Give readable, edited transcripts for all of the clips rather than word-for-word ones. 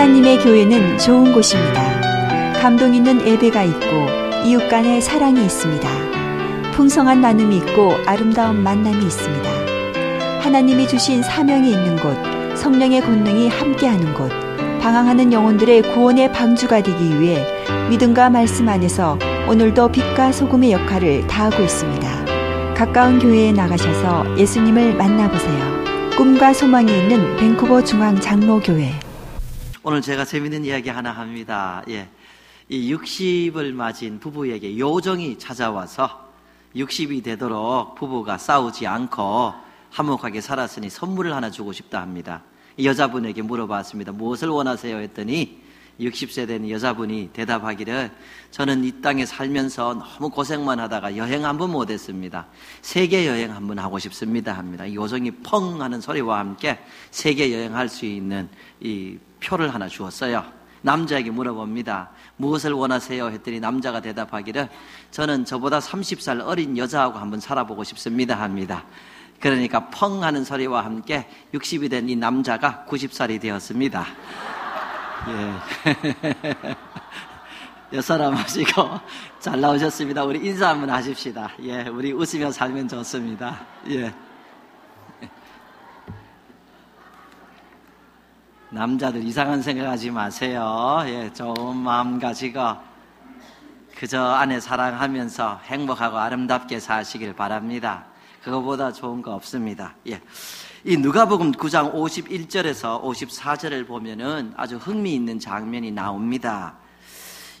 하나님의 교회는 좋은 곳입니다. 감동 있는 예배가 있고 이웃 간의 사랑이 있습니다. 풍성한 나눔이 있고 아름다운 만남이 있습니다. 하나님이 주신 사명이 있는 곳, 성령의 권능이 함께하는 곳, 방황하는 영혼들의 구원의 방주가 되기 위해 믿음과 말씀 안에서 오늘도 빛과 소금의 역할을 다하고 있습니다. 가까운 교회에 나가셔서 예수님을 만나보세요. 꿈과 소망이 있는 밴쿠버 중앙장로교회. 오늘 제가 재밌는 이야기 하나 합니다. 이 60을 맞은 부부에게 요정이 찾아와서 60이 되도록 부부가 싸우지 않고 화목하게 살았으니 선물을 하나 주고 싶다 합니다. 이 여자분에게 물어봤습니다. 무엇을 원하세요? 했더니 60세 된 여자분이 대답하기를, 저는 이 땅에 살면서 너무 고생만 하다가 여행 한 번 못했습니다. 세계 여행 한 번 하고 싶습니다 합니다. 요정이 펑 하는 소리와 함께 세계 여행할 수 있는 이 표를 하나 주었어요. 남자에게 물어봅니다. 무엇을 원하세요? 했더니 남자가 대답하기를, 저는 저보다 30살 어린 여자하고 한번 살아보고 싶습니다 합니다. 그러니까 펑 하는 소리와 함께 60이 된 이 남자가 90살이 되었습니다. 옆 사람 하시고 잘 나오셨습니다. 우리 인사 한번 하십시다. 우리 웃으며 살면 좋습니다. 남자들 이상한 생각하지 마세요. 좋은 마음 가지고 그저 아내 사랑하면서 행복하고 아름답게 사시길 바랍니다. 그거보다 좋은 거 없습니다. 이 누가복음 9장 51절에서 54절을 보면은 아주 흥미있는 장면이 나옵니다.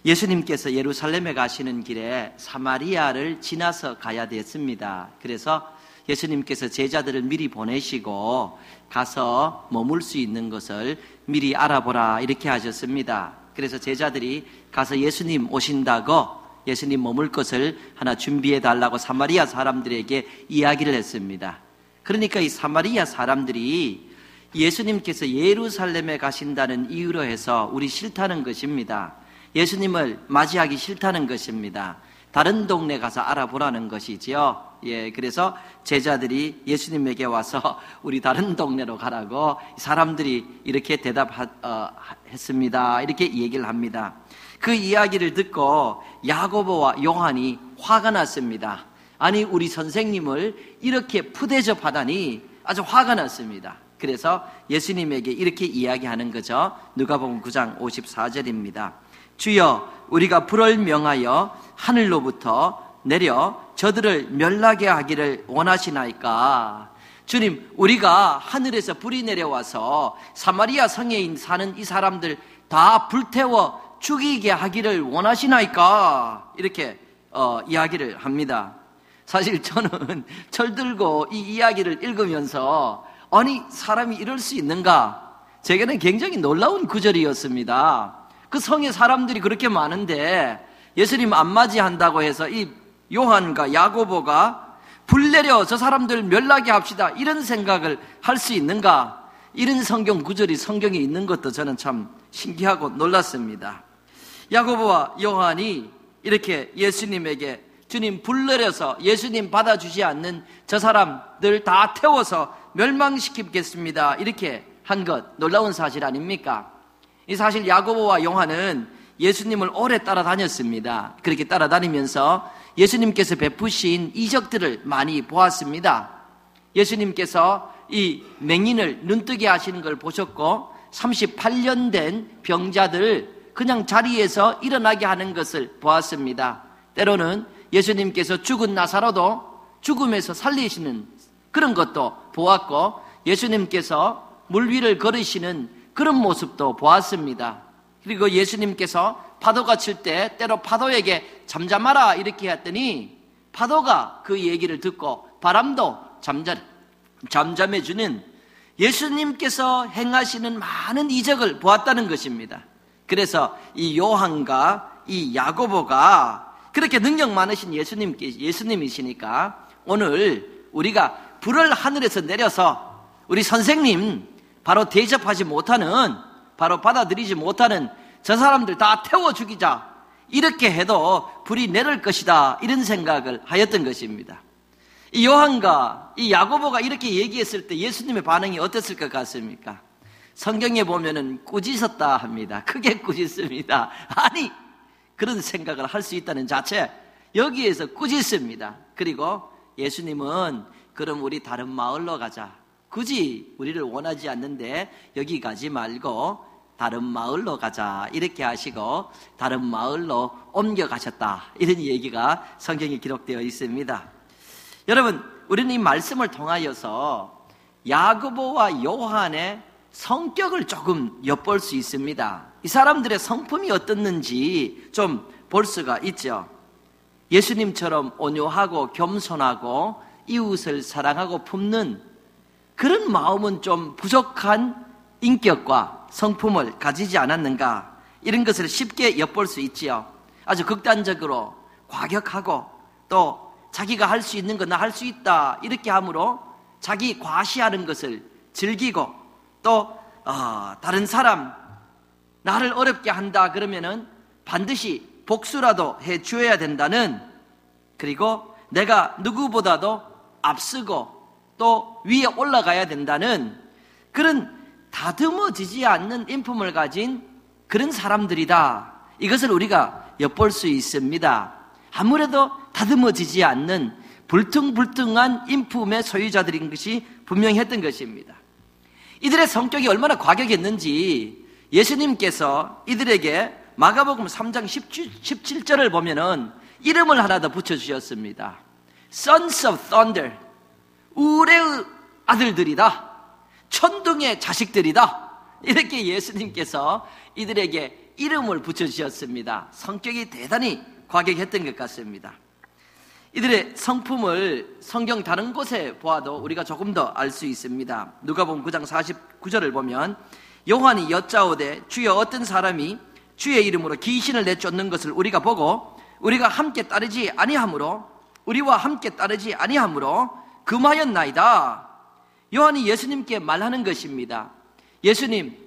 예수님께서 예루살렘에 가시는 길에 사마리아를 지나서 가야 됐습니다. 그래서 예수님께서 제자들을 미리 보내시고 가서 머물 수 있는 것을 미리 알아보라 이렇게 하셨습니다. 그래서 제자들이 가서 예수님 오신다고 예수님 머물 것을 하나 준비해 달라고 사마리아 사람들에게 이야기를 했습니다. 그러니까 이 사마리아 사람들이 예수님께서 예루살렘에 가신다는 이유로 해서 우리 싫다는 것입니다. 예수님을 맞이하기 싫다는 것입니다. 다른 동네 가서 알아보라는 것이지요. 그래서 제자들이 예수님에게 와서 우리 다른 동네로 가라고 사람들이 이렇게 대답했습니다. 이렇게 얘기를 합니다. 그 이야기를 듣고 야고보와 요한이 화가 났습니다. 아니, 우리 선생님을 이렇게 푸대접하다니 아주 화가 났습니다. 그래서 예수님에게 이렇게 이야기하는 거죠. 누가복음 9장 54절입니다. 주여, 우리가 불을 명하여 하늘로부터 내려 저들을 멸하게 하기를 원하시나이까? 주님, 우리가 하늘에서 불이 내려와서 사마리아 성에 사는 이 사람들 다 불태워 죽이게 하기를 원하시나이까? 이렇게 이야기를 합니다. 사실 저는 철들고 이 이야기를 읽으면서 아니, 사람이 이럴 수 있는가? 제게는 굉장히 놀라운 구절이었습니다. 그 성에 사람들이 그렇게 많은데 예수님 안 맞이한다고 해서 이 요한과 야고보가 불 내려 저 사람들 멸하게 합시다 이런 생각을 할 수 있는가? 이런 성경 구절이 성경에 있는 것도 저는 참 신기하고 놀랐습니다. 야고보와 요한이 이렇게 예수님에게 주님 불 내려서 예수님 받아주지 않는 저 사람들 다 태워서 멸망시키겠습니다 이렇게 한 것 놀라운 사실 아닙니까? 이 사실 야고보와 요한은 예수님을 오래 따라다녔습니다. 그렇게 따라다니면서 예수님께서 베푸신 이적들을 많이 보았습니다. 예수님께서 이 맹인을 눈뜨게 하시는 걸 보셨고 38년 된 병자들을 그냥 자리에서 일어나게 하는 것을 보았습니다. 때로는 예수님께서 죽은 나사로도 죽음에서 살리시는 그런 것도 보았고 예수님께서 물 위를 걸으시는 그런 모습도 보았습니다. 그리고 예수님께서 파도가 칠 때 때로 파도에게 잠잠하라 이렇게 했더니 파도가 그 얘기를 듣고 바람도 잠잠해주는 예수님께서 행하시는 많은 이적을 보았다는 것입니다. 그래서 이 요한과 이 야고보가 그렇게 능력 많으신 예수님이시니까 오늘 우리가 불을 하늘에서 내려서 우리 선생님 바로 대접하지 못하는, 바로 받아들이지 못하는 저 사람들 다 태워 죽이자 이렇게 해도 불이 내릴 것이다 이런 생각을 하였던 것입니다. 이 요한과 이 야고보가 이렇게 얘기했을 때 예수님의 반응이 어땠을 것 같습니까? 성경에 보면은 꾸짖었다 합니다. 크게 꾸짖습니다. 아니, 그런 생각을 할 수 있다는 자체, 여기에서 꾸짖습니다. 그리고 예수님은 그럼 우리 다른 마을로 가자. 굳이 우리를 원하지 않는데 여기 가지 말고 다른 마을로 가자. 이렇게 하시고 다른 마을로 옮겨가셨다. 이런 얘기가 성경에 기록되어 있습니다. 여러분, 우리는 이 말씀을 통하여서 야고보와 요한의 성격을 조금 엿볼 수 있습니다. 이 사람들의 성품이 어떻는지 좀 볼 수가 있죠. 예수님처럼 온유하고 겸손하고 이웃을 사랑하고 품는 그런 마음은 좀 부족한 인격과 성품을 가지지 않았는가, 이런 것을 쉽게 엿볼 수 있지요. 아주 극단적으로 과격하고 또 자기가 할 수 있는 건 나 할 수 있다 이렇게 함으로 자기 과시하는 것을 즐기고, 또 다른 사람 나를 어렵게 한다 그러면은 반드시 복수라도 해 주어야 된다는, 그리고 내가 누구보다도 앞서고 또 위에 올라가야 된다는 그런 다듬어지지 않는 인품을 가진 그런 사람들이다. 이것을 우리가 엿볼 수 있습니다. 아무래도 다듬어지지 않는 불퉁불퉁한 인품의 소유자들인 것이 분명했던 것입니다. 이들의 성격이 얼마나 과격했는지 예수님께서 이들에게 마가복음 3장 17절을 보면은 이름을 하나 더 붙여주셨습니다. Sons of Thunder, 우레의 아들들이다, 천둥의 자식들이다, 이렇게 예수님께서 이들에게 이름을 붙여주셨습니다. 성격이 대단히 과격했던 것 같습니다. 이들의 성품을 성경 다른 곳에 보아도 우리가 조금 더 알 수 있습니다. 누가복음 9장 49절을 보면 요한이 여짜오되 주여 어떤 사람이 주의 이름으로 귀신을 내쫓는 것을 우리가 보고 우리가 함께 따르지 아니하므로 우리와 함께 따르지 아니하므로 금하였나이다. 요한이 예수님께 말하는 것입니다. 예수님,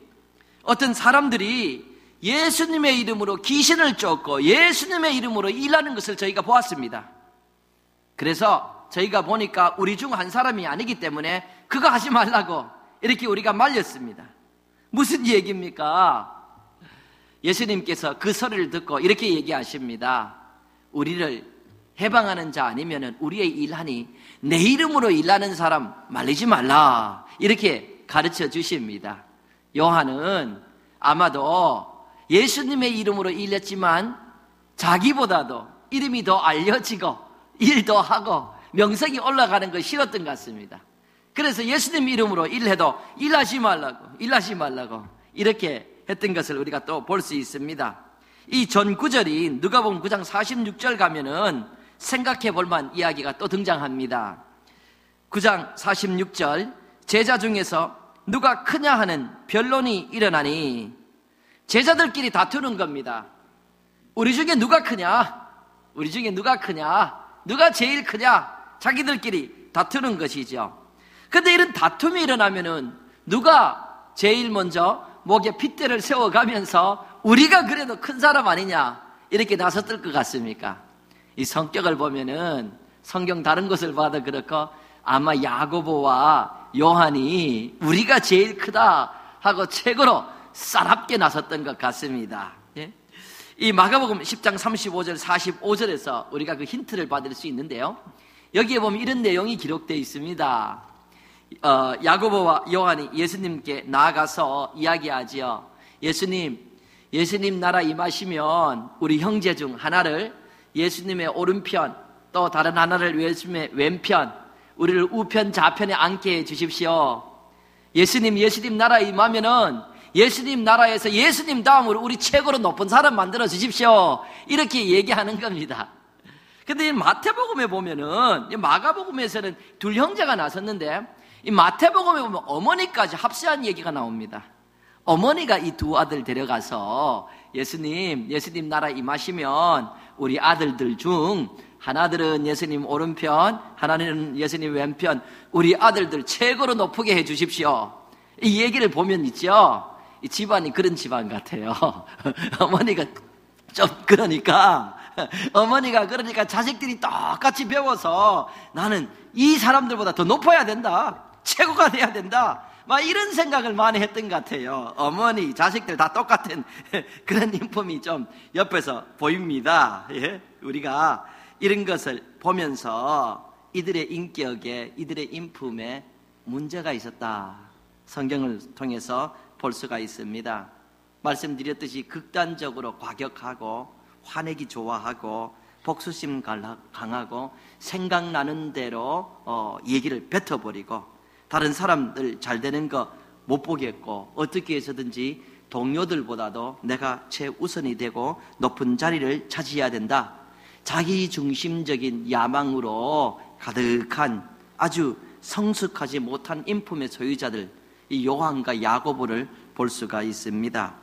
어떤 사람들이 예수님의 이름으로 귀신을 쫓고 예수님의 이름으로 일하는 것을 저희가 보았습니다. 그래서 저희가 보니까 우리 중 한 사람이 아니기 때문에 그거 하지 말라고 이렇게 우리가 말렸습니다. 무슨 얘기입니까? 예수님께서 그 소리를 듣고 이렇게 얘기하십니다. 우리를 해방하는 자 아니면 우리의 일하니 내 이름으로 일하는 사람 말리지 말라, 이렇게 가르쳐 주십니다. 요한은 아마도 예수님의 이름으로 일했지만 자기보다도 이름이 더 알려지고 일도 하고 명성이 올라가는 거 싫었던 것 같습니다. 그래서 예수님 이름으로 일해도 일하지 말라고 이렇게 했던 것을 우리가 또 볼 수 있습니다. 이 전 구절인 누가복음 9장 46절 가면은 생각해 볼 만한 이야기가 또 등장합니다. 9장 46절, 제자 중에서 누가 크냐 하는 변론이 일어나니, 제자들끼리 다투는 겁니다. 우리 중에 누가 크냐? 누가 제일 크냐? 자기들끼리 다투는 것이죠. 근데 이런 다툼이 일어나면은 누가 제일 먼저 목에 핏대를 세워가면서 우리가 그래도 큰 사람 아니냐 이렇게 나섰을 것 같습니까? 이 성격을 보면은 성경 다른 것을 봐도 그렇고 아마 야고보와 요한이 우리가 제일 크다 하고 최고로 싸납게 나섰던 것 같습니다. 예? 이 마가복음 10장 35절 45절에서 우리가 그 힌트를 받을 수 있는데요, 여기에 보면 이런 내용이 기록되어 있습니다. 야고보와 요한이 예수님께 나아가서 이야기하지요. 예수님 나라 임하시면 우리 형제 중 하나를 예수님의 오른편, 또 다른 하나를 예수님의 왼편, 우리를 우편 좌편에 앉게 해 주십시오. 예수님 나라 임하면은 예수님 나라에서 예수님 다음으로 우리 최고로 높은 사람 만들어 주십시오, 이렇게 얘기하는 겁니다. 근데 이 마태복음에 보면은, 마가복음에서는 둘 형제가 나섰는데 이 마태복음에 보면 어머니까지 합세한 얘기가 나옵니다. 어머니가 이 두 아들 데려가서 예수님 나라 임하시면 우리 아들들 중 하나들은 예수님 오른편, 하나는 예수님 왼편, 우리 아들들 최고로 높게 해 주십시오. 이 얘기를 보면 있죠, 이 집안이 그런 집안 같아요. 어머니가 그러니까 자식들이 똑같이 배워서 나는 이 사람들보다 더 높아야 된다, 최고가 돼야 된다, 막 이런 생각을 많이 했던 것 같아요. 어머니, 자식들 다 똑같은 그런 인품이 좀 옆에서 보입니다. 예? 우리가 이런 것을 보면서 이들의 인격에, 이들의 인품에 문제가 있었다. 성경을 통해서 볼 수가 있습니다. 말씀드렸듯이 극단적으로 과격하고 화내기 좋아하고 복수심 강하고 생각나는 대로 얘기를 뱉어버리고 다른 사람들 잘 되는 거 못 보겠고 어떻게 해서든지 동료들보다도 내가 최우선이 되고 높은 자리를 차지해야 된다. 자기 중심적인 야망으로 가득한 아주 성숙하지 못한 인품의 소유자들, 이 요한과 야고보를 볼 수가 있습니다.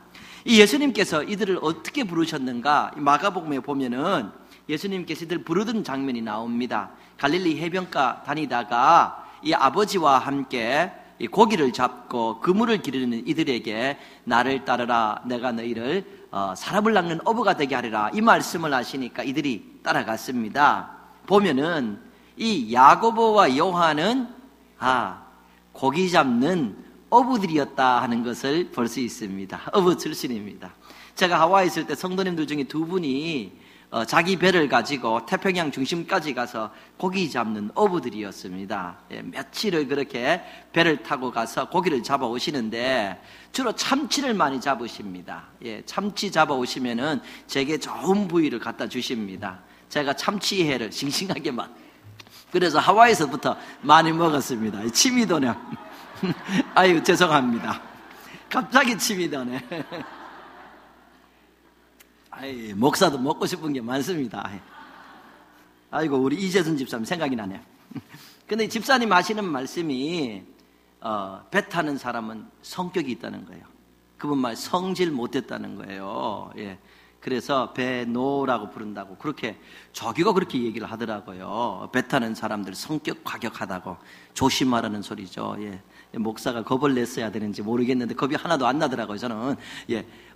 이 예수님께서 이들을 어떻게 부르셨는가? 마가복음에 보면은 예수님께서 이들 부르던 장면이 나옵니다. 갈릴리 해변가 다니다가 이 아버지와 함께 이 고기를 잡고 그물을 기르는 이들에게 나를 따르라, 내가 너희를 사람을 낚는 어부가 되게 하리라, 이 말씀을 하시니까 이들이 따라갔습니다. 보면은 이 야고보와 요한은 고기 잡는 어부들이었다 하는 것을 볼 수 있습니다. 어부 출신입니다. 제가 하와이 있을 때 성도님들 중에 두 분이 자기 배를 가지고 태평양 중심까지 가서 고기 잡는 어부들이었습니다. 며칠을 그렇게 배를 타고 가서 고기를 잡아 오시는데 주로 참치를 많이 잡으십니다. 참치 잡아 오시면은 제게 좋은 부위를 갖다 주십니다. 제가 참치회를 싱싱하게 그래서 하와이에서부터 많이 먹었습니다. 침이 도네. 아유, 죄송합니다. 갑자기 침이 도네. 아이, 목사도 먹고 싶은 게 많습니다. 아이고, 우리 이재순 집사님 생각이 나네요. 근데 집사님 하시는 말씀이 배 타는 사람은 성격이 있다는 거예요. 그분 말 성질 못했다는 거예요. 예. 그래서 배노라고 부른다고 그렇게 저기가 그렇게 얘기를 하더라고요. 배 타는 사람들 성격 과격하다고 조심하라는 소리죠. 예. 목사가 겁을 냈어야 되는지 모르겠는데 겁이 하나도 안 나더라고요. 저는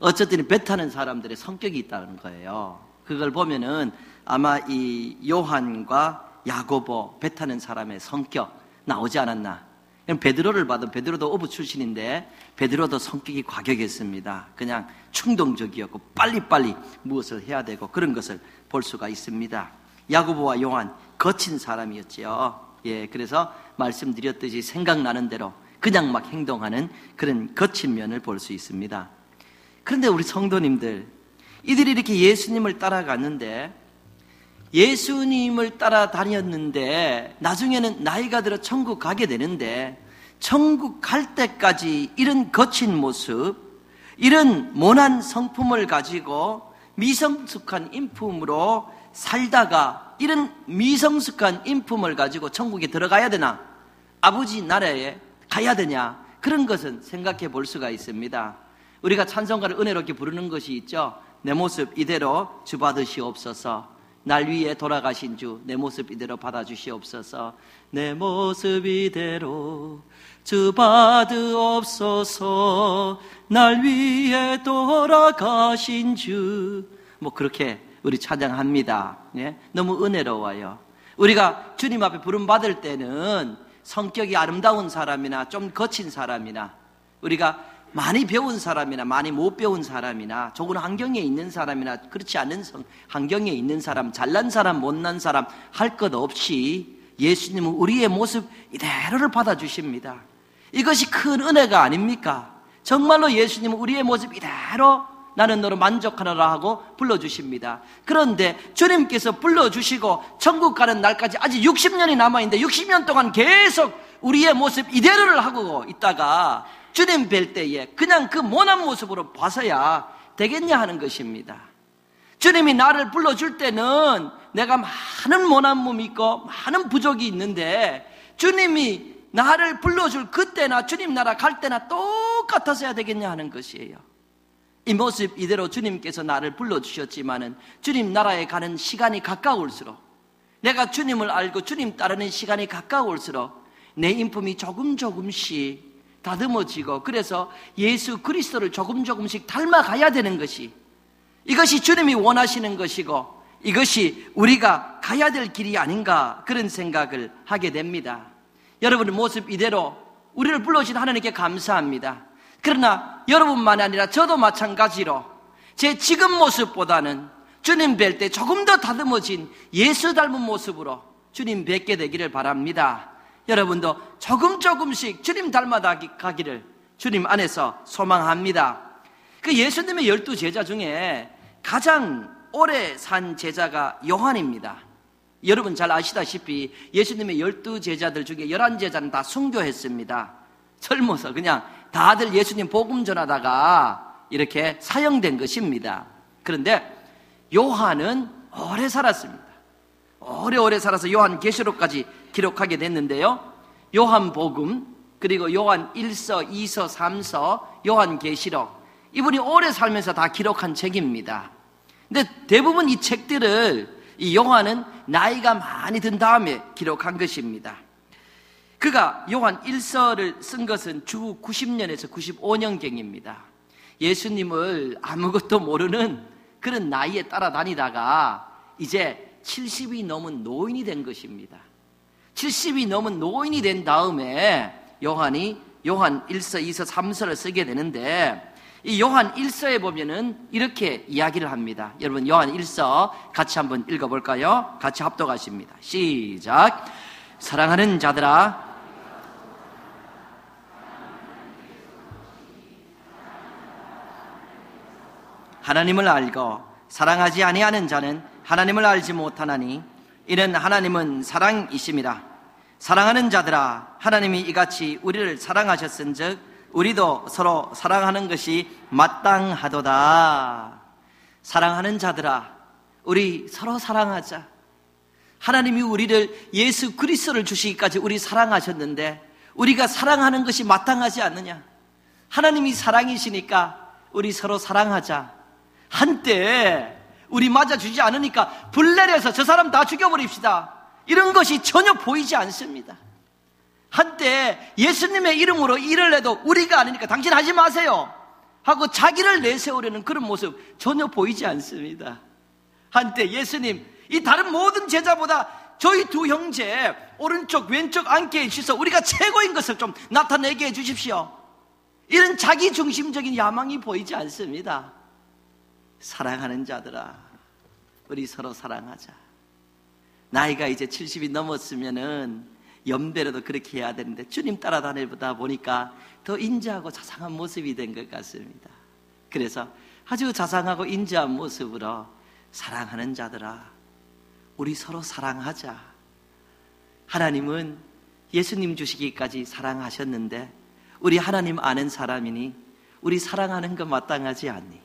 어쨌든 배 타는 사람들의 성격이 있다는 거예요. 그걸 보면은 아마 이 요한과 야고보 배 타는 사람의 성격 나오지 않았나. 베드로를 봐도 베드로도 어부 출신인데 베드로도 성격이 과격했습니다. 그냥 충동적이었고 빨리빨리 무엇을 해야 되고 그런 것을 볼 수가 있습니다. 야고보와 요한 거친 사람이었죠. 그래서 말씀드렸듯이 생각나는 대로 그냥 막 행동하는 그런 거친 면을 볼 수 있습니다. 그런데 우리 성도님들, 이들이 이렇게 예수님을 따라갔는데, 예수님을 따라다녔는데 나중에는 나이가 들어 천국 가게 되는데, 천국 갈 때까지 이런 거친 모습, 이런 모난 성품을 가지고 미성숙한 인품으로 살다가 이런 미성숙한 인품을 가지고 천국에 들어가야 되나? 아버지 나라에 가야 되냐? 그런 것은 생각해 볼 수가 있습니다. 우리가 찬송가를 은혜롭게 부르는 것이 있죠. 내 모습 이대로 주 받으시옵소서. 날 위해 돌아가신 주 내 모습 이대로 받아주시옵소서. 내 모습 이대로 주 받으옵소서. 날 위해 돌아가신 주. 그렇게 우리 찬양합니다. 너무 은혜로워요. 우리가 주님 앞에 부름 받을 때는 성격이 아름다운 사람이나 좀 거친 사람이나 우리가 많이 배운 사람이나 많이 못 배운 사람이나 좋은 환경에 있는 사람이나 그렇지 않은 환경에 있는 사람, 잘난 사람, 못난 사람 할 것 없이 예수님은 우리의 모습 이대로를 받아주십니다. 이것이 큰 은혜가 아닙니까? 정말로 예수님은 우리의 모습 이대로 나는 너로 만족하노라 하고 불러주십니다. 그런데 주님께서 불러주시고 천국 가는 날까지 아직 60년이 남아있는데 60년 동안 계속 우리의 모습 이대로를 하고 있다가 주님 뵐 때에 그냥 그 모난 모습으로 봐서야 되겠냐 하는 것입니다. 주님이 나를 불러줄 때는 내가 많은 모난 몸이 있고 많은 부족이 있는데 주님이 나를 불러줄 그때나 주님 나라 갈 때나 똑같아서야 되겠냐 하는 것이에요. 이 모습 이대로 주님께서 나를 불러주셨지만은 주님 나라에 가는 시간이 가까울수록, 내가 주님을 알고 주님 따르는 시간이 가까울수록 내 인품이 조금씩 다듬어지고, 그래서 예수 그리스도를 조금씩 닮아가야 되는 것이, 이것이 주님이 원하시는 것이고 이것이 우리가 가야 될 길이 아닌가, 그런 생각을 하게 됩니다. 여러분의 모습 이대로 우리를 불러주신 하나님께 감사합니다. 그러나 여러분만이 아니라 저도 마찬가지로 제 지금 모습보다는 주님 뵐 때 조금 더 다듬어진 예수 닮은 모습으로 주님 뵙게 되기를 바랍니다. 여러분도 조금씩 주님 닮아다 가기를 주님 안에서 소망합니다. 그 예수님의 12제자 중에 가장 오래 산 제자가 요한입니다. 여러분 잘 아시다시피 예수님의 12제자들 중에 11제자는 다 순교했습니다. 젊어서 그냥 다들 예수님 복음 전하다가 이렇게 사형된 것입니다. 그런데 요한은 오래 살았습니다. 오래 살아서 요한계시록까지 기록하게 됐는데요, 요한복음, 그리고 요한 1서, 2서, 3서, 요한계시록, 이분이 오래 살면서 다 기록한 책입니다. 근데 대부분 이 책들을 이 요한은 나이가 많이 든 다음에 기록한 것입니다. 그가 요한 1서를 쓴 것은 주 90년에서 95년경입니다. 예수님을 아무것도 모르는 그런 나이에 따라다니다가 이제 70이 넘은 노인이 된 것입니다. 70이 넘은 노인이 된 다음에 요한이 요한 1서, 2서, 3서를 쓰게 되는데, 이 요한 1서에 보면은 이렇게 이야기를 합니다. 여러분 요한 1서 같이 한번 읽어볼까요? 같이 합독하십니다. 시작. 사랑하는 자들아, 하나님을 알고 사랑하지 아니하는 자는 하나님을 알지 못하나니 이는 하나님은 사랑이심이라. 사랑하는 자들아, 하나님이 이같이 우리를 사랑하셨은즉 우리도 서로 사랑하는 것이 마땅하도다. 사랑하는 자들아, 우리 서로 사랑하자. 하나님이 우리를 예수 그리스도를 주시기까지 우리 사랑하셨는데 우리가 사랑하는 것이 마땅하지 않느냐? 하나님이 사랑이시니까 우리 서로 사랑하자. 한때 우리 맞아주지 않으니까 불 내려서 저 사람 다 죽여버립시다, 이런 것이 전혀 보이지 않습니다. 한때 예수님의 이름으로 일을 해도 우리가 아니니까 당신 하지 마세요 하고 자기를 내세우려는 그런 모습 전혀 보이지 않습니다. 한때 예수님 이 다른 모든 제자보다 저희 두 형제 오른쪽 왼쪽 앉게 해주셔서 우리가 최고인 것을 좀 나타내게 해주십시오, 이런 자기중심적인 야망이 보이지 않습니다. 사랑하는 자들아, 우리 서로 사랑하자. 나이가 이제 70이 넘었으면은 연배로도 그렇게 해야 되는데 주님 따라다니다 보니까 더 인자하고 자상한 모습이 된 것 같습니다. 그래서 아주 자상하고 인자한 모습으로 사랑하는 자들아, 우리 서로 사랑하자. 하나님은 예수님 주시기까지 사랑하셨는데 우리 하나님 아는 사람이니 우리 사랑하는 것 마땅하지 않니?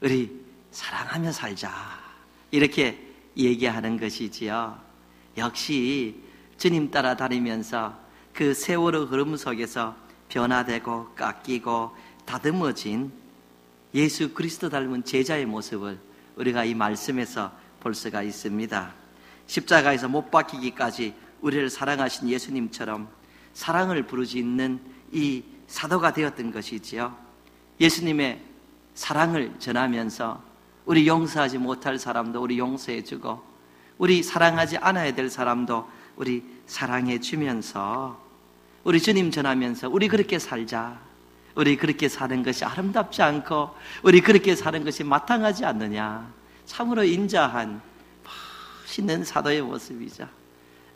우리 사랑하며 살자, 이렇게 얘기하는 것이지요. 역시 주님 따라다니면서 그 세월의 흐름 속에서 변화되고 깎이고 다듬어진 예수 그리스도 닮은 제자의 모습을 우리가 이 말씀에서 볼 수가 있습니다. 십자가에서 못 박히기까지 우리를 사랑하신 예수님처럼 사랑을 부르짖는 이 사도가 되었던 것이지요. 예수님의 사랑을 전하면서 우리 용서하지 못할 사람도 우리 용서해주고, 우리 사랑하지 않아야 될 사람도 우리 사랑해주면서 우리 주님 전하면서 우리 그렇게 살자, 우리 그렇게 사는 것이 아름답지 않고 우리 그렇게 사는 것이 마땅하지 않느냐. 참으로 인자한 멋있는 사도의 모습이죠.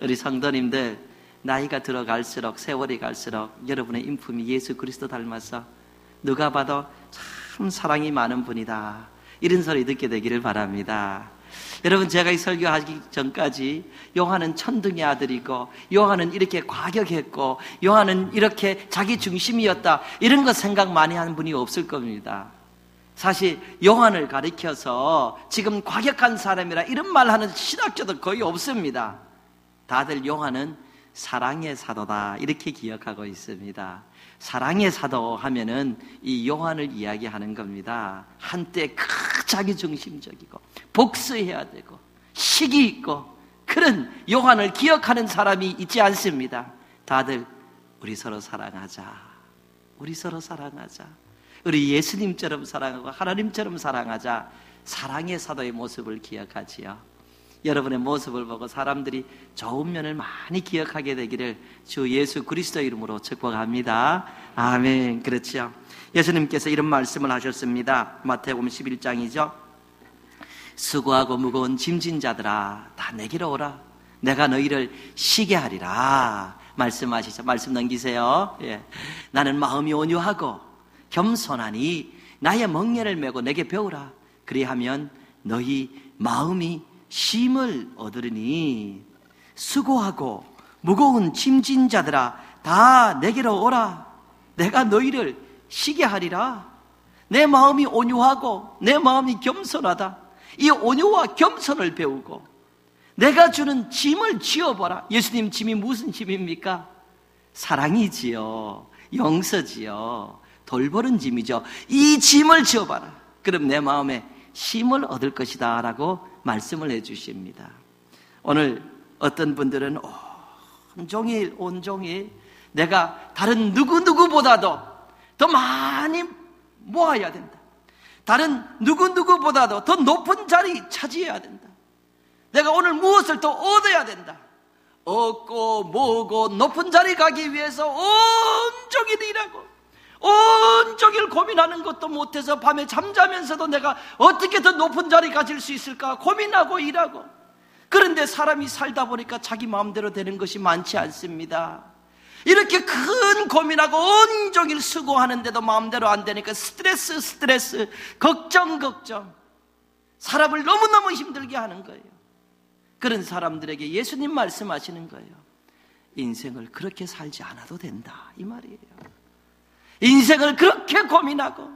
우리 성도님들, 나이가 들어갈수록, 세월이 갈수록 여러분의 인품이 예수 그리스도 닮아서 누가 봐도 참 사랑이 많은 분이다, 이런 소리 듣게 되기를 바랍니다. 여러분, 제가 이 설교하기 전까지 요한은 천둥의 아들이고 요한은 이렇게 과격했고 요한은 이렇게 자기 중심이었다, 이런 거 생각 많이 하는 분이 없을 겁니다. 사실 요한을 가리켜서 지금 과격한 사람이라 이런 말 하는 신학자도 거의 없습니다. 다들 요한은 사랑의 사도다, 이렇게 기억하고 있습니다. 사랑의 사도 하면은 이 요한을 이야기하는 겁니다. 한때 자기중심적이고 복수해야 되고 식이 있고 그런 요한을 기억하는 사람이 있지 않습니다. 다들 우리 서로 사랑하자, 우리 서로 사랑하자, 우리 예수님처럼 사랑하고 하나님처럼 사랑하자, 사랑의 사도의 모습을 기억하지요. 여러분의 모습을 보고 사람들이 좋은 면을 많이 기억하게 되기를 주 예수 그리스도 이름으로 축복합니다. 아멘. 그렇죠. 예수님께서 이런 말씀을 하셨습니다. 마태복음 11장이죠. 수고하고 무거운 짐진 자들아 다 내게로 오라. 내가 너희를 쉬게 하리라. 말씀하시죠. 말씀 넘기세요. 예. 나는 마음이 온유하고 겸손하니 나의 멍에를 메고 내게 배우라. 그리하면 너희 마음이 쉼을 얻으리니. 수고하고 무거운 짐진 자들아 다 내게로 오라. 내가 너희를 쉬게 하리라. 내 마음이 온유하고 내 마음이 겸손하다. 이 온유와 겸손을 배우고 내가 주는 짐을 지어보라. 예수님 짐이 무슨 짐입니까? 사랑이지요, 용서지요, 돌보는 짐이죠. 이 짐을 지어봐라. 그럼 내 마음에 쉼을 얻을 것이다 라고 말씀을 해주십니다. 오늘 어떤 분들은 온종일 내가 다른 누구보다도 더 많이 모아야 된다. 다른 누구보다도 더 높은 자리 차지해야 된다. 내가 오늘 무엇을 더 얻어야 된다. 얻고 모으고 높은 자리 가기 위해서 온종일 일하고 온종일 고민하는 것도 못해서 밤에 잠자면서도 내가 어떻게 더 높은 자리 가질 수 있을까 고민하고 일하고. 그런데 사람이 살다 보니까 자기 마음대로 되는 것이 많지 않습니다. 이렇게 큰 고민하고 온종일 수고하는데도 마음대로 안 되니까 스트레스, 걱정. 사람을 너무너무 힘들게 하는 거예요. 그런 사람들에게 예수님 말씀하시는 거예요. 인생을 그렇게 살지 않아도 된다, 이 말이에요. 인생을 그렇게 고민하고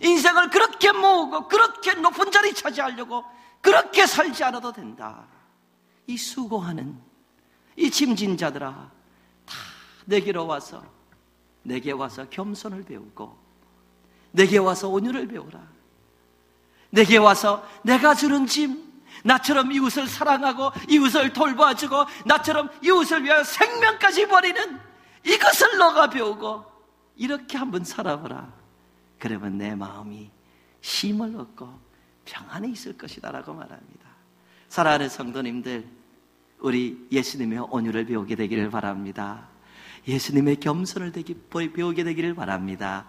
인생을 그렇게 모으고 그렇게 높은 자리 차지하려고 그렇게 살지 않아도 된다. 이 수고하는 이 짐진 자들아 다 내게로 와서 내게 와서 겸손을 배우고 내게 와서 온유를 배우라. 내게 와서 내가 주는 짐, 나처럼 이웃을 사랑하고 이웃을 돌봐주고 나처럼 이웃을 위하여 생명까지 버리는 이것을 너가 배우고 이렇게 한번 살아보라. 그러면 내 마음이 쉼을 얻고 평안에 있을 것이다 라고 말합니다. 사랑하는 성도님들, 우리 예수님의 온유를 배우게 되기를 바랍니다. 예수님의 겸손을 배우게 되기를 바랍니다.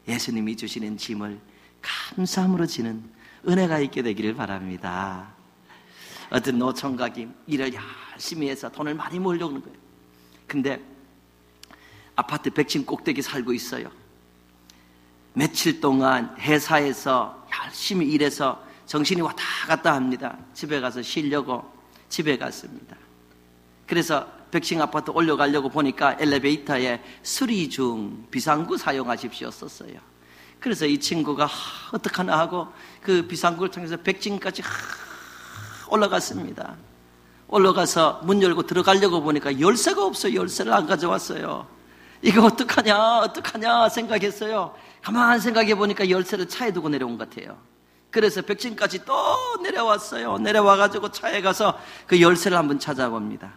예수님이 주시는 짐을 감사함으로 지는 은혜가 있게 되기를 바랍니다. 어떤 노총각이 일을 열심히 해서 돈을 많이 모으려는 거예요. 근데 아파트 100층 꼭대기 살고 있어요. 며칠 동안 회사에서 열심히 일해서 정신이 왔다 갔다 합니다. 집에 가서 쉬려고 집에 갔습니다. 그래서 100층 아파트 올라가려고 보니까 엘리베이터에 수리 중 비상구 사용하십시오 썼어요. 그래서 이 친구가 어떡하나 하고 그 비상구를 통해서 100층까지 올라갔습니다. 올라가서 문 열고 들어가려고 보니까 열쇠가 없어요. 열쇠를 안 가져왔어요. 이거 어떡하냐 생각했어요. 가만히 생각해 보니까 열쇠를 차에 두고 내려온 것 같아요. 그래서 100층까지 또 내려왔어요. 내려와가지고 차에 가서 그 열쇠를 한번 찾아봅니다.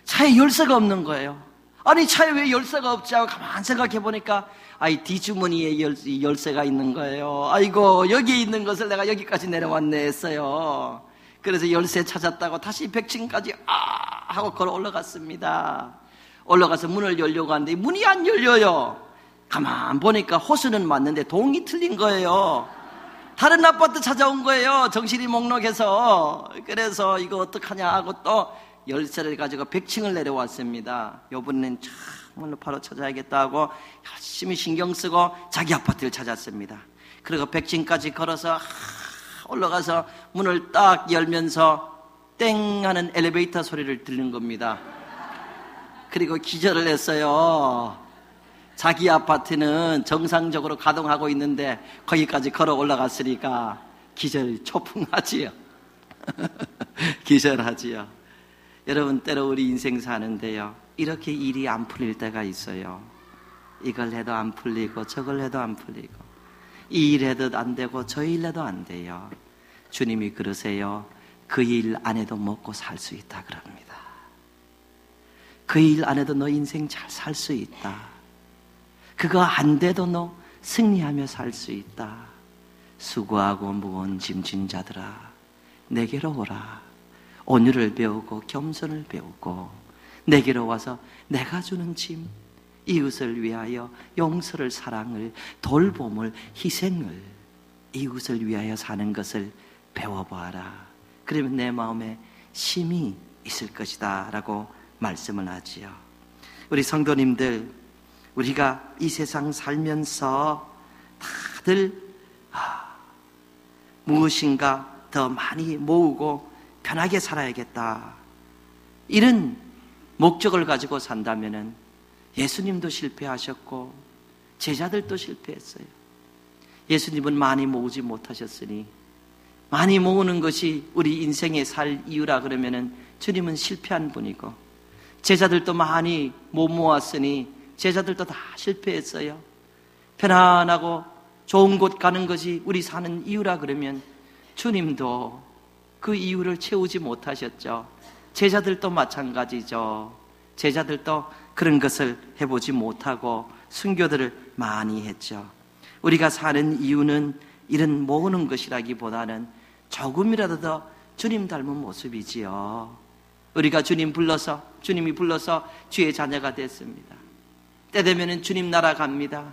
차에 열쇠가 없는 거예요. 아니 차에 왜 열쇠가 없지 하고 가만히 생각해 보니까 뒷주머니에 열쇠가 있는 거예요. 아이고 여기 있는 것을 내가 여기까지 내려왔네 했어요. 그래서 열쇠 찾았다고 다시 100층까지 하고 걸어 올라갔습니다. 올라가서 문을 열려고 하는데 문이 안 열려요. 가만 보니까 호수는 맞는데 동이 틀린 거예요. 다른 아파트 찾아온 거예요. 정신이 몽록해서. 그래서 이거 어떡하냐 하고 또 열쇠를 가지고 100층을 내려왔습니다. 이번엔 참 바로 찾아야겠다 하고 열심히 신경 쓰고 자기 아파트를 찾았습니다. 그리고 100층까지 걸어서 올라가서 문을 딱 열면서 땡 하는 엘리베이터 소리를 들은 겁니다. 그리고 기절을 했어요. 자기 아파트는 정상적으로 가동하고 있는데 거기까지 걸어 올라갔으니까 기절 초풍하지요. 기절하지요. 여러분 때로 우리 인생 사는데요 이렇게 일이 안 풀릴 때가 있어요. 이걸 해도 안 풀리고 저걸 해도 안 풀리고 이 일 해도 안 되고 저 일 해도 안 돼요. 주님이 그러세요. 그 일 안 해도 먹고 살 수 있다 그럽니다. 그 일 안 해도 너 인생 잘 살 수 있다. 그거 안 돼도 너 승리하며 살 수 있다. 수고하고 무거운 짐진 자들아 내게로 오라. 온유를 배우고 겸손을 배우고 내게로 와서 내가 주는 짐, 이웃을 위하여 용서를, 사랑을, 돌봄을, 희생을, 이웃을 위하여 사는 것을 배워보아라. 그러면 내 마음에 쉼이 있을 것이다 라고 말씀을 하지요. 우리 성도님들, 우리가 이 세상 살면서 다들 무엇인가 더 많이 모으고 편하게 살아야겠다, 이런 목적을 가지고 산다면은 예수님도 실패하셨고 제자들도 실패했어요. 예수님은 많이 모으지 못하셨으니, 많이 모으는 것이 우리 인생의 살 이유라 그러면은 주님은 실패한 분이고, 제자들도 많이 못 모았으니 제자들도 다 실패했어요. 편안하고 좋은 곳 가는 것이 우리 사는 이유라 그러면 주님도 그 이유를 채우지 못하셨죠. 제자들도 마찬가지죠. 제자들도 그런 것을 해보지 못하고 순교들을 많이 했죠. 우리가 사는 이유는 이런 모으는 것이라기보다는 조금이라도 더 주님 닮은 모습이지요. 우리가 주님이 불러서 주의 자녀가 됐습니다. 때 되면 주님 나라 갑니다.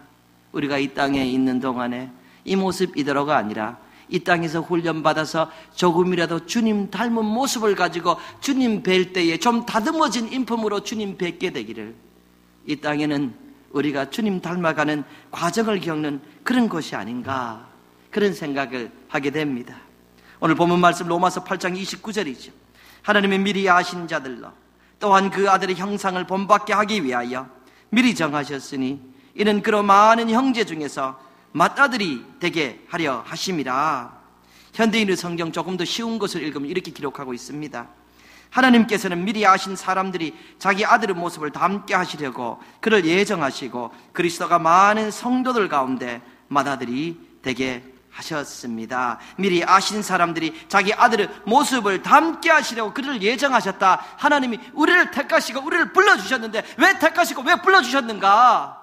우리가 이 땅에 있는 동안에 이 모습 이대로가 아니라 이 땅에서 훈련받아서 조금이라도 주님 닮은 모습을 가지고 주님 뵐 때에 좀 다듬어진 인품으로 주님 뵙게 되기를, 이 땅에는 우리가 주님 닮아가는 과정을 겪는 그런 것이 아닌가, 그런 생각을 하게 됩니다. 오늘 본문 말씀 로마서 8장 29절이죠. 하나님의 미리 아신 자들로 또한 그 아들의 형상을 본받게 하기 위하여 미리 정하셨으니 이는 그로 많은 형제 중에서 맏아들이 되게 하려 하심이라. 현대인의 성경 조금 더 쉬운 것을 읽으면 이렇게 기록하고 있습니다. 하나님께서는 미리 아신 사람들이 자기 아들의 모습을 닮게 하시려고 그를 예정하시고 그리스도가 많은 성도들 가운데 맏아들이 되게 하셨습니다. 미리 아신 사람들이 자기 아들의 모습을 닮게 하시려고 그를 예정하셨다. 하나님이 우리를 택하시고 우리를 불러주셨는데 왜 택하시고 왜 불러주셨는가?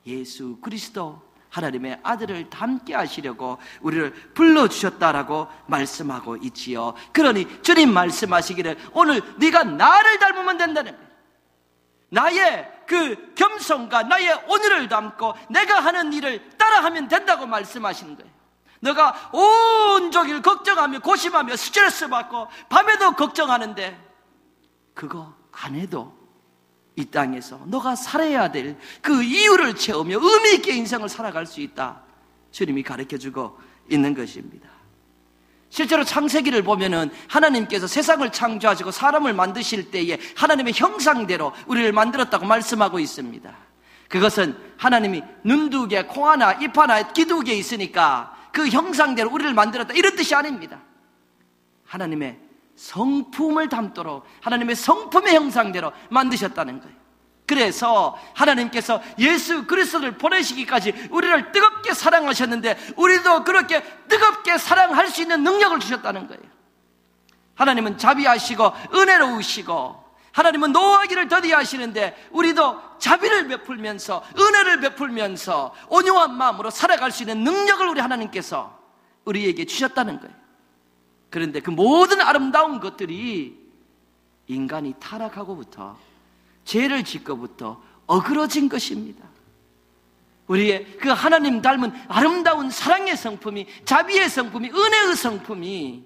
예수 그리스도 하나님의 아들을 닮게 하시려고 우리를 불러주셨다라고 말씀하고 있지요. 그러니 주님 말씀하시기를 오늘 네가 나를 닮으면 된다는 거예요. 나의 그 겸손과 나의 온유를 담고 내가 하는 일을 따라하면 된다고 말씀하시는 거예요. 너가 온종일 걱정하며 고심하며 스트레스 받고 밤에도 걱정하는데 그거 안 해도 이 땅에서 너가 살아야 될 그 이유를 채우며 의미 있게 인생을 살아갈 수 있다, 주님이 가르쳐주고 있는 것입니다. 실제로 창세기를 보면은 하나님께서 세상을 창조하시고 사람을 만드실 때에 하나님의 형상대로 우리를 만들었다고 말씀하고 있습니다. 그것은 하나님이 눈 두 개, 코 하나, 입 하나, 귀 두 개 있으니까 그 형상대로 우리를 만들었다, 이런 뜻이 아닙니다. 하나님의 성품을 담도록 하나님의 성품의 형상대로 만드셨다는 거예요. 그래서 하나님께서 예수 그리스도를 보내시기까지 우리를 뜨겁게 사랑하셨는데 우리도 그렇게 뜨겁게 사랑할 수 있는 능력을 주셨다는 거예요. 하나님은 자비하시고 은혜로우시고 하나님은 노하기를 더디하시는데 우리도 자비를 베풀면서 은혜를 베풀면서 온유한 마음으로 살아갈 수 있는 능력을 우리 하나님께서 우리에게 주셨다는 거예요. 그런데 그 모든 아름다운 것들이 인간이 타락하고부터 죄를 짓고부터 어그러진 것입니다. 우리의 그 하나님 닮은 아름다운 사랑의 성품이, 자비의 성품이, 은혜의 성품이,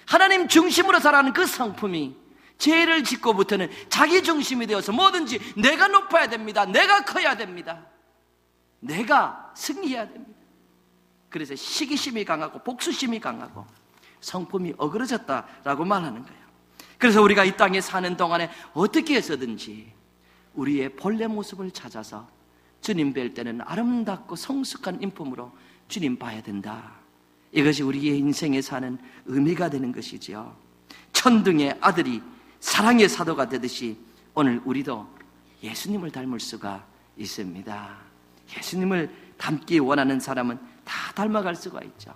하나님 중심으로 살아가는 그 성품이 죄를 짓고부터는 자기 중심이 되어서 뭐든지 내가 높아야 됩니다. 내가 커야 됩니다. 내가 승리해야 됩니다. 그래서 시기심이 강하고 복수심이 강하고 성품이 어그러졌다라고 말하는 거예요. 그래서 우리가 이 땅에 사는 동안에 어떻게 해서든지 우리의 본래 모습을 찾아서 주님 뵐 때는 아름답고 성숙한 인품으로 주님 봐야 된다. 이것이 우리의 인생에 사는 의미가 되는 것이지요. 천둥의 아들이 사랑의 사도가 되듯이 오늘 우리도 예수님을 닮을 수가 있습니다. 예수님을 닮기 원하는 사람은 다 닮아갈 수가 있죠.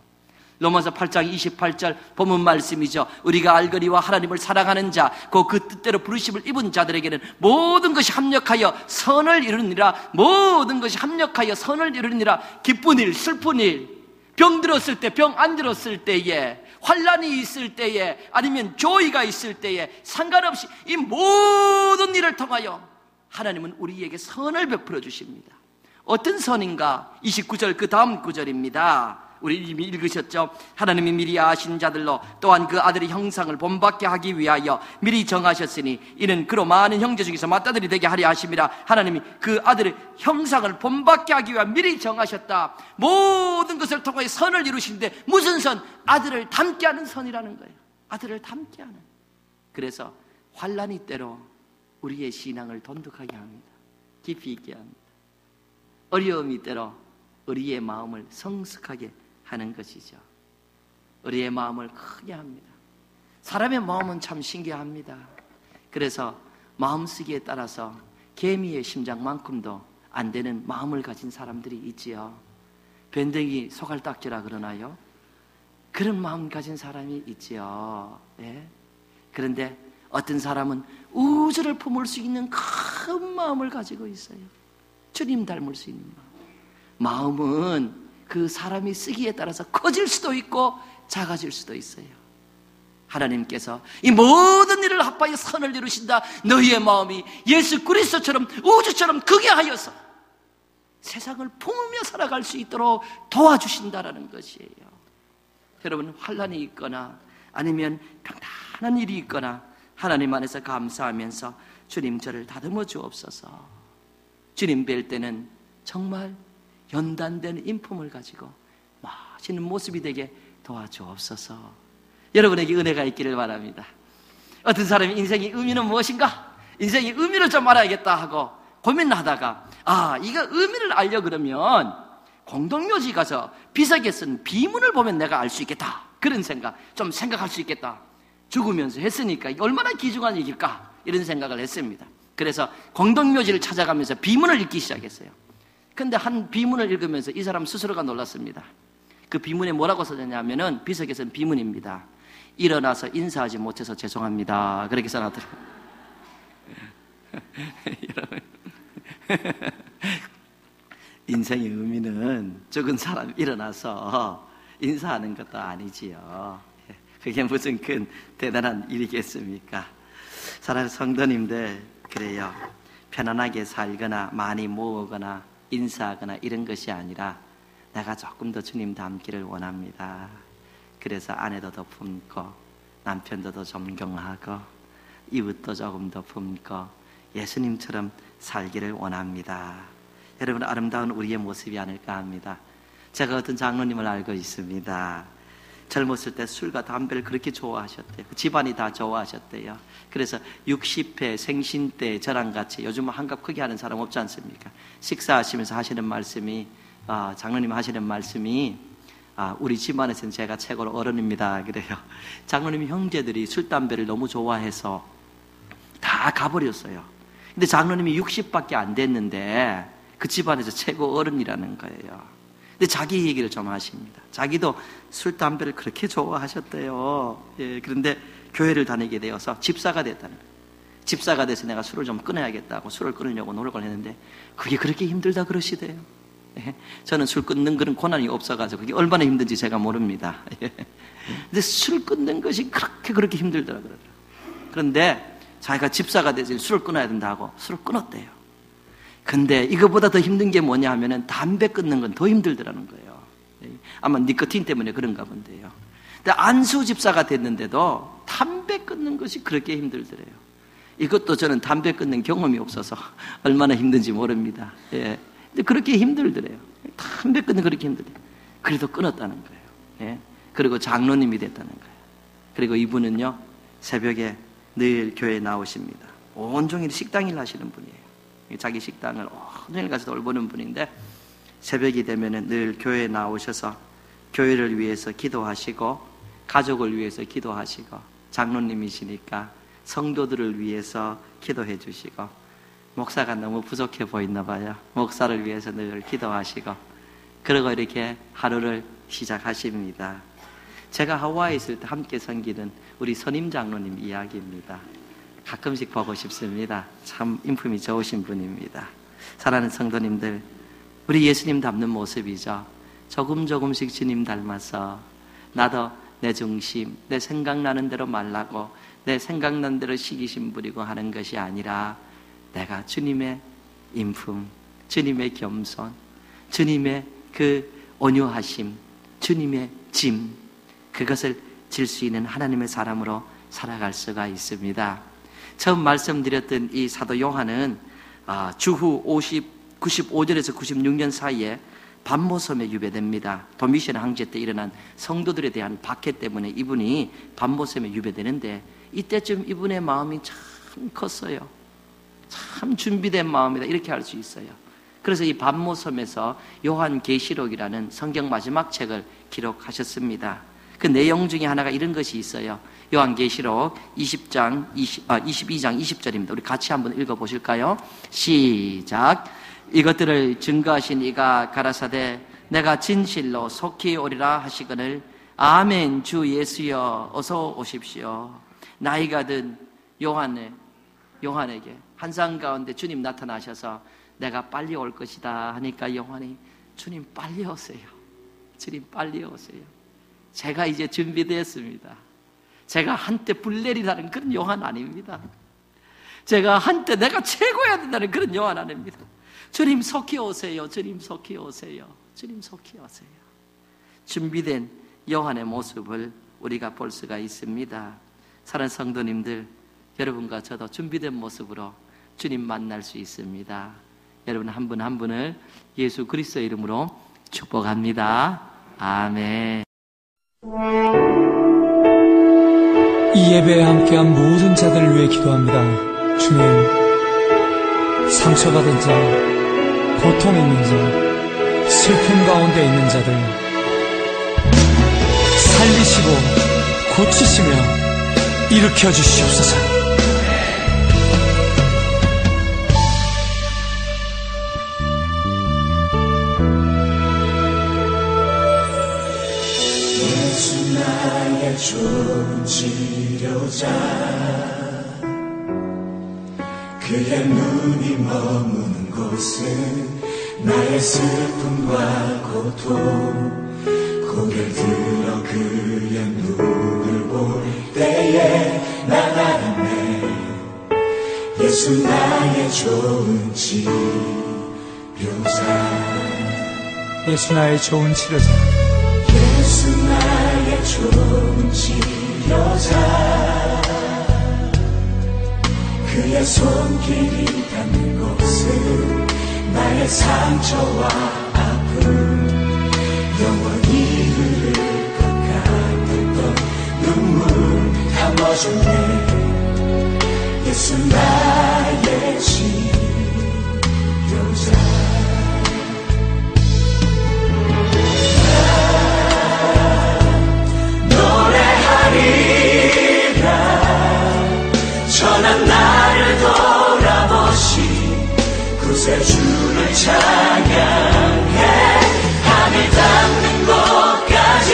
로마서 8장 28절 본문 말씀이죠. 우리가 알거니와 하나님을 사랑하는 자, 그 뜻대로 부르심을 입은 자들에게는 모든 것이 합력하여 선을 이루느니라. 모든 것이 합력하여 선을 이루느니라. 기쁜 일, 슬픈 일, 병 들었을 때, 병 안 들었을 때에, 환란이 있을 때에, 아니면 조의가 있을 때에 상관없이 이 모든 일을 통하여 하나님은 우리에게 선을 베풀어 주십니다. 어떤 선인가? 29절 그 다음 구절입니다. 우리 이미 읽으셨죠? 하나님이 미리 아신 자들로 또한 그 아들의 형상을 본받게 하기 위하여 미리 정하셨으니 이는 그로 많은 형제 중에서 맏아들이 되게 하려 하심이라. 하나님이 그 아들의 형상을 본받게 하기 위하여 미리 정하셨다. 모든 것을 통해 선을 이루시는데 무슨 선? 아들을 닮게 하는 선이라는 거예요. 아들을 닮게 하는. 그래서 환란이 때로 우리의 신앙을 돈독하게 합니다. 깊이 있게 합니다. 어려움이 때로 우리의 마음을 성숙하게 하는 것이죠. 우리의 마음을 크게 합니다. 사람의 마음은 참 신기합니다. 그래서 마음쓰기에 따라서 개미의 심장만큼도 안 되는 마음을 가진 사람들이 있지요. 변덕이 소갈딱지라 그러나요? 그런 마음 가진 사람이 있지요. 예? 그런데 어떤 사람은 우주를 품을 수 있는 큰 마음을 가지고 있어요. 주님 닮을 수 있는 마음. 마음은 그 사람이 쓰기에 따라서 커질 수도 있고 작아질 수도 있어요. 하나님께서 이 모든 일을 합하여 선을 이루신다. 너희의 마음이 예수 그리스도처럼 우주처럼 크게 하여서 세상을 품으며 살아갈 수 있도록 도와주신다라는 것이에요. 여러분, 환란이 있거나 아니면 평탄한 일이 있거나 하나님 안에서 감사하면서 주님 저를 다듬어 주옵소서. 주님 뵐 때는 정말 연단된 인품을 가지고 멋있는 모습이 되게 도와주옵소서. 여러분에게 은혜가 있기를 바랍니다. 어떤 사람이 인생의 의미는 무엇인가? 인생의 의미를 좀 알아야겠다 하고 고민하다가 이거 의미를 알려 그러면 공동묘지 가서 비석에 쓴 비문을 보면 내가 알 수 있겠다. 그런 생각, 좀 생각할 수 있겠다. 죽으면서 했으니까 얼마나 귀중한 얘기일까? 이런 생각을 했습니다. 그래서 공동묘지를 찾아가면서 비문을 읽기 시작했어요. 근데 한 비문을 읽으면서 이 사람 스스로가 놀랐습니다. 그 비문에 뭐라고 써졌냐면은 비석에 쓴 비문입니다. 일어나서 인사하지 못해서 죄송합니다. 그렇게 써놨더라고요. 여러분, 인생의 의미는 죽은 사람 일어나서 인사하는 것도 아니지요. 그게 무슨 큰 대단한 일이겠습니까? 사랑하는 성도님들, 그래요. 편안하게 살거나 많이 모으거나 인사하거나 이런 것이 아니라 내가 조금 더 주님 닮기를 원합니다. 그래서 아내도 더 품고 남편도 더 존경하고 이웃도 조금 더 품고 예수님처럼 살기를 원합니다. 여러분, 아름다운 우리의 모습이 아닐까 합니다. 제가 어떤 장로님을 알고 있습니다. 젊었을 때 술과 담배를 그렇게 좋아하셨대요. 집안이 다 좋아하셨대요. 그래서 60회 생신 때 저랑 같이, 요즘 한갑 크게 하는 사람 없지 않습니까? 식사하시면서 하시는 말씀이, 장로님 하시는 말씀이, 우리 집안에서는 제가 최고로 어른입니다. 그래요. 장로님 형제들이 술, 담배를 너무 좋아해서 다 가버렸어요. 근데 장로님이 60밖에 안 됐는데 그 집안에서 최고 어른이라는 거예요. 근데 자기 얘기를 좀 하십니다. 자기도 술, 담배를 그렇게 좋아하셨대요. 예, 그런데 교회를 다니게 되어서 집사가 됐다는 거예요. 집사가 돼서 내가 술을 좀 끊어야겠다고 술을 끊으려고 노력을 했는데 그게 그렇게 힘들다 그러시대요. 예, 저는 술 끊는 그런 고난이 없어가지고 그게 얼마나 힘든지 제가 모릅니다. 예, 근데 술 끊는 것이 그렇게 힘들더라 그러더라고요. 그런데 자기가 집사가 돼서 술을 끊어야 된다고 술을 끊었대요. 근데 이거보다 더 힘든 게 뭐냐 하면은 담배 끊는 건 더 힘들더라는 거예요. 아마 니코틴 때문에 그런가 본데요. 근데 안수 집사가 됐는데도 담배 끊는 것이 그렇게 힘들더래요. 이것도 저는 담배 끊는 경험이 없어서 얼마나 힘든지 모릅니다. 예. 근데 그렇게 힘들더래요. 담배 끊는 그렇게 힘들대요. 그래도 끊었다는 거예요. 예. 그리고 장로님이 됐다는 거예요. 그리고 이분은요, 새벽에 늘 교회에 나오십니다. 온종일 식당일 하시는 분이에요. 자기 식당을 온종일 가서 돌보는 분인데 새벽이 되면 늘 교회에 나오셔서 교회를 위해서 기도하시고 가족을 위해서 기도하시고 장로님이시니까 성도들을 위해서 기도해 주시고 목사가 너무 부족해 보이나 봐요. 목사를 위해서 늘 기도하시고 그러고 이렇게 하루를 시작하십니다. 제가 하와이에 있을 때 함께 섬기는 우리 선임 장로님 이야기입니다. 가끔씩 보고 싶습니다. 참 인품이 좋으신 분입니다. 사랑하는 성도님들, 우리 예수님 닮는 모습이죠. 조금씩 주님 닮아서 나도 내 중심, 내 생각나는 대로 말라고 내 생각난 대로 시기심 부리고 하는 것이 아니라 내가 주님의 인품, 주님의 겸손, 주님의 그 온유하심, 주님의 짐, 그것을 질 수 있는 하나님의 사람으로 살아갈 수가 있습니다. 처음 말씀드렸던 이 사도 요한은 주후 95절에서 96년 사이에 반모섬에 유배됩니다. 도미션 황제 때 일어난 성도들에 대한 박해 때문에 이분이 반모섬에 유배되는데, 이때쯤 이분의 마음이 참 컸어요. 참 준비된 마음이다, 이렇게 할 수 있어요. 그래서 이 반모섬에서 요한계시록이라는 성경 마지막 책을 기록하셨습니다. 그 내용 중에 하나가 이런 것이 있어요. 요한계시록 22장 20절입니다. 우리 같이 한번 읽어보실까요? 시작. 이것들을 증거하신 이가 가라사대 내가 진실로 속히 오리라 하시거늘 아멘. 주 예수여 어서 오십시오. 나이가 든 요한에게 환상 가운데 주님 나타나셔서 내가 빨리 올 것이다 하니까 요한이 주님 빨리 오세요. 주님 빨리 오세요. 제가 이제 준비되었습니다. 제가 한때 불내리라는 그런 요한 아닙니다. 제가 한때 내가 최고여야 된다는 그런 요한 아닙니다. 주님 속히 오세요. 주님 속히 오세요. 주님 속히 오세요. 준비된 요한의 모습을 우리가 볼 수가 있습니다. 사랑하는 성도님들, 여러분과 저도 준비된 모습으로 주님 만날 수 있습니다. 여러분 한 분 한 분을 예수 그리스도의 이름으로 축복합니다. 아멘. 이 예배에 함께한 모든 자들을 위해 기도합니다. 주님, 상처받은 자, 고통 있는 자, 슬픔 가운데 있는 자들 살리시고 고치시며 일으켜 주시옵소서. 예수 나의 좋은 치료자, 그의 눈이 머무는 곳은 나의 슬픔과 고통, 고개를 들어 그의 눈을 볼 때에 난 알았네. 예수 나의 좋은 치료자. 예수 나의 좋은 치료자. 예수 나의 좋은 치료자, 그의 손길이 닿는 곳은 나의 상처와 아픔, 영원히 흐를 것 같았던 눈물 감아줬네. 예수 나의 치료자. 전한 나를 돌아보시 구세주를 찬양해 하늘 닿는 곳까지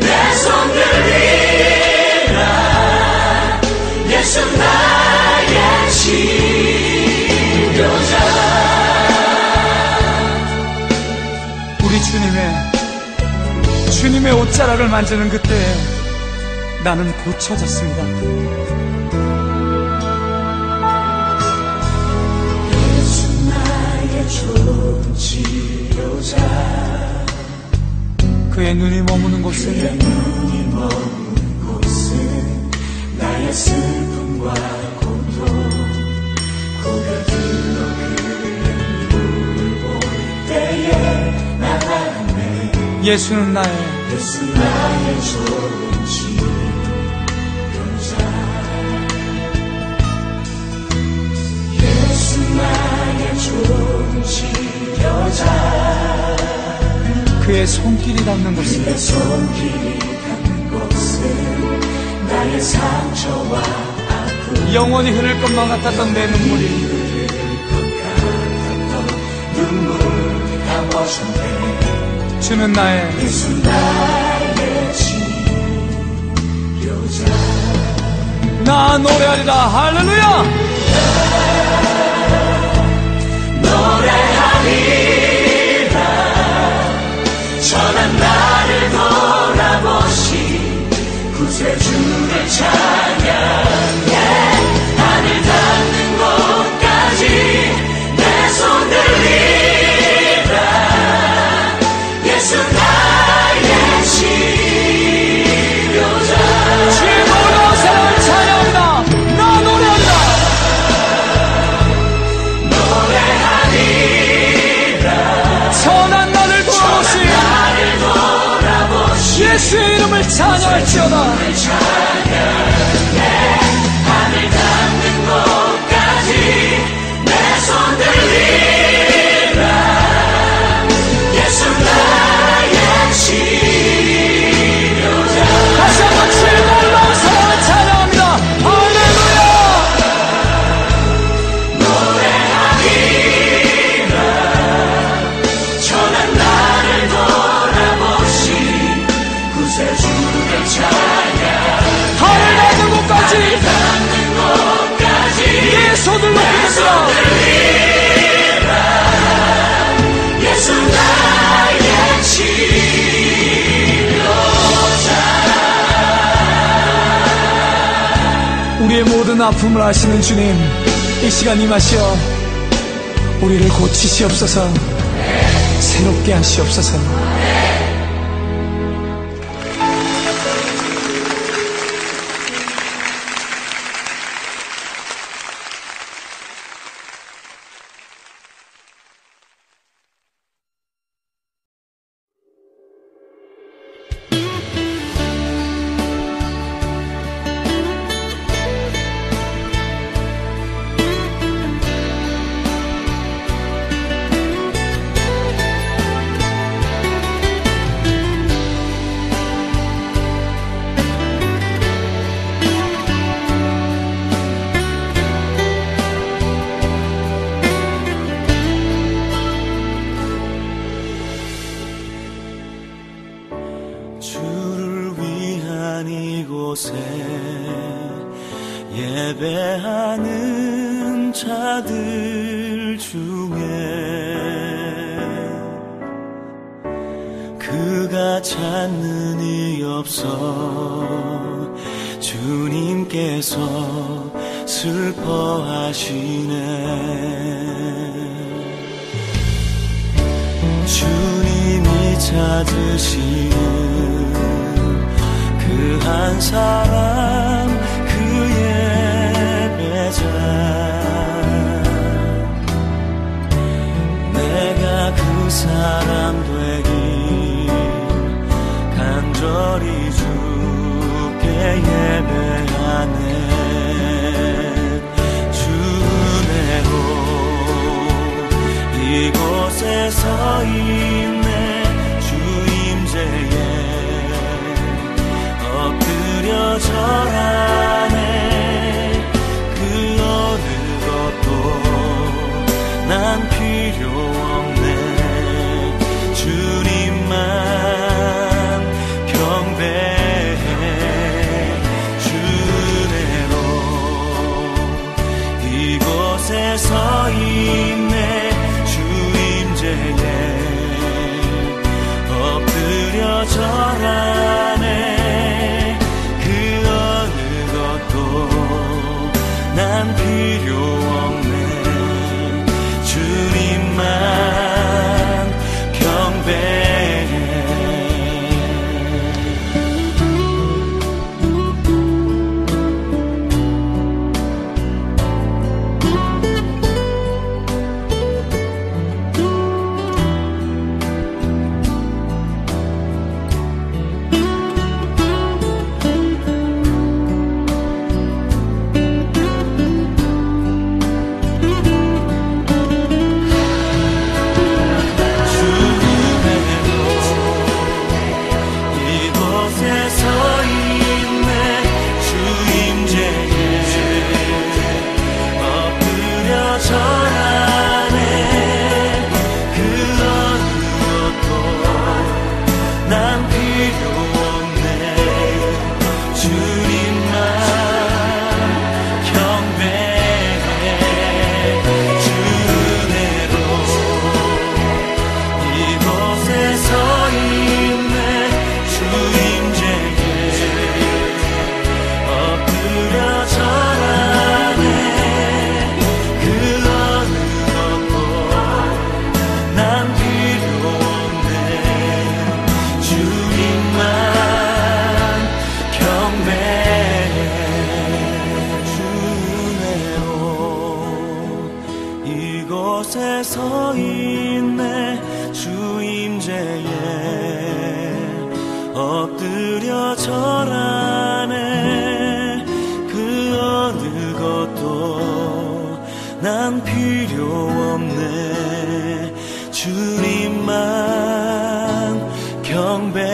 내 손 들리라. 예수 나의 치료자. 우리 주님의 옷자락을 만지는 그때 나는 고쳐졌습니다. 좋은 치료자, 그의 눈이 머무는 곳은 나의 슬픔과 고통, 고개를 들어 그의 눈을 볼 때에 난 알았네. 예수는 나의 좋은 치료자. 예수 나의 좋은 치료자, 그의 손길이 닿는 곳은 나의 상처와 아픔, 영원히 흐를 것만 같았던 내 눈물이 감아줬네. 주는 나의 예수 나의 치료자. 나 노래하리라. 할렐루야. 노래하리라. 전한 나를 돌아보시 예수의 이름을 찬양할지어다. 하늘 닿는 곳까지 내 손 들리라. 예수 나의 치료자. 다시 한번 주의 놀라운 사랑을 찬양합니다. 할렐루야. 노래하리라. 천한 나를 돌아보신 구세주를 찬양. 하늘 닿는 곳까지 내 손을 높이겠다. 예수 나의 치료자. 우리의 모든 아픔을 아시는 주님, 이 시간 임하시어 우리를 고치시옵소서. 새롭게 하시옵소서. 주를 위한 이곳에 예배하는 자들 중에 그가 찾는 이 없어 주님께서 슬퍼하시네. 주님이 찾으시는 그 한 사람, 그 예배자. 내가 그 사람 되길 간절히 주께 예배하네. 주네로 이곳에 서 있네. 주임제에 엎드려 절하네. 그 어느 것도 난 필요 없네. 주님만 경배해. 주내로 이곳에 서 있네. 주임제에 엎드려 절하네. 그 엎드려 절하네. 그 어느 것도 난 필요 없네. 주님만 경배해.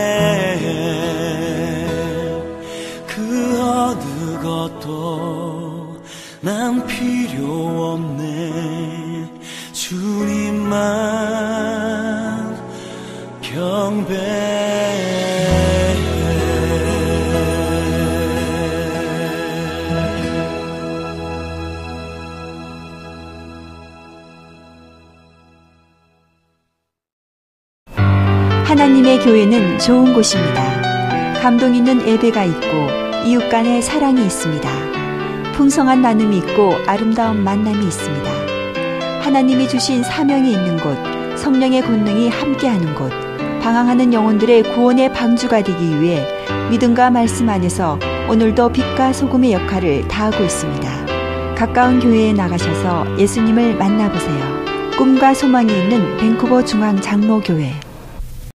그 어느 것도 난 필요 없네. 주님만 경배해. 하나님의 교회는 좋은 곳입니다. 감동 있는 예배가 있고 이웃 간의 사랑이 있습니다. 풍성한 나눔이 있고 아름다운 만남이 있습니다. 하나님이 주신 사명이 있는 곳, 성령의 권능이 함께하는 곳, 방황하는 영혼들의 구원의 방주가 되기 위해 믿음과 말씀 안에서 오늘도 빛과 소금의 역할을 다하고 있습니다. 가까운 교회에 나가셔서 예수님을 만나보세요. 꿈과 소망이 있는 밴쿠버 중앙 장로교회.